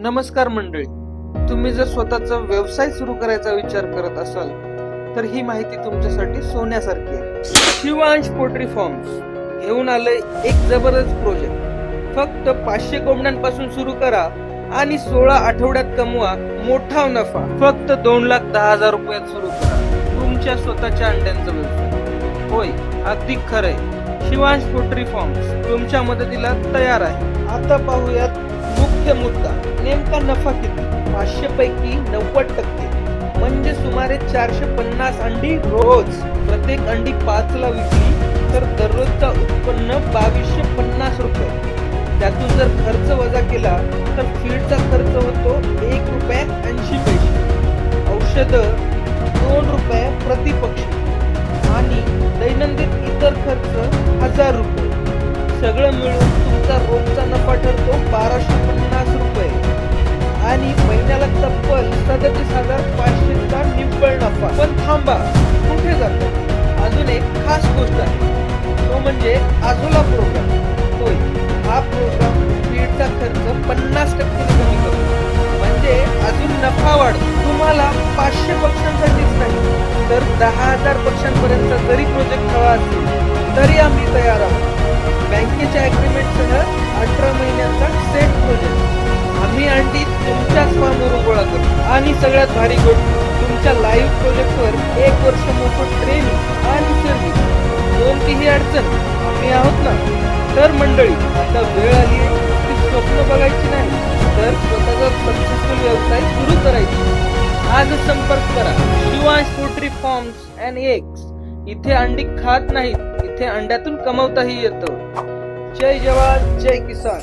नमस्कार मंडळी, तुम्ही जर स्वतःचा व्यवसाय सुरू करायचा विचार करत असाल तर ही माहिती तुमच्यासाठी सोन्यासारखी आहे. शिवांश पोल्ट्री फार्म्स घेऊन आले एक जबरदस्त प्रोजेक्ट. फक्त 500 कोंबड्यांपासून सुरू करा आणि 16 आठवड्यात कमवा मोठा नफा. फक्त 2,10,000 रुपयात सुरू करा तुमच्या स्वतःच्या अंड्यांचा व्यवसाय. होय, अगदी खरंय. शिवांश पोल्ट्री फार्म्स तुमच्या मदतीला तयार आहे. आता पाहूयात मुख्य मुद्दा. नेमका नफा किती? 500 पैकी 90%, म्हणजे सुमारे 450 अंडी रोज. प्रत्येक अंडी 5 ला विकली तर दररोजचा उत्पन्न 2250 रुपये. त्यातून जर खर्च वजा केला तर फीडचा खर्च होतो ₹1.80. औषध ₹2 प्रति पक्षी आणि दैनंदिन इतर खर्च ₹1000. सगळं मिळून तुमचा रोजचा नफा ठरतो ₹1250 रुपये आणि महिन्याला तब्बल 37,500चा निव्वळ नफा. पण थांबा, कुठे जातो? अजून एक खास गोष्ट आहे, तो म्हणजे आझोला प्रोग्राम. होय, हा प्रोग्राम फीडचा खर्च 50% कमी करतो, म्हणजे अजून नफा वाढतो. तुम्हाला 500 पक्षांसाठीच नाही तर 10,000 पक्षांपर्यंत जरी प्रोजेक्ट हवा असेल तरी आम्ही तयार आहोत. बँकेच्या अग्रीमेंटसह 18 महिन्यांचा सेट प्रोजेक्ट. आम्ही अंडी तुमच्याच फार्मवरून गोळा करतो आणि सगळ्यात भारी गोष्ट, तुमच्या लाईव्ह प्रोजेक्टवर 1 वर्ष मोफत ट्रेनिंग आणि सर्व्हिस. कोणतीही अडचण आम्ही आहोत ना. तर मंडळी, आता वेळ आली आहे की स्वप्न बघायची नाही तर स्वतःचा सक्सेसफुल व्यवसाय सुरू करायचा. आज संपर्क करा Shivansh poultry farms and eggs. इथे अंडी खात नाहीत, इथे अंड्यातून कमवताही येतं. जय जवान जय किसान.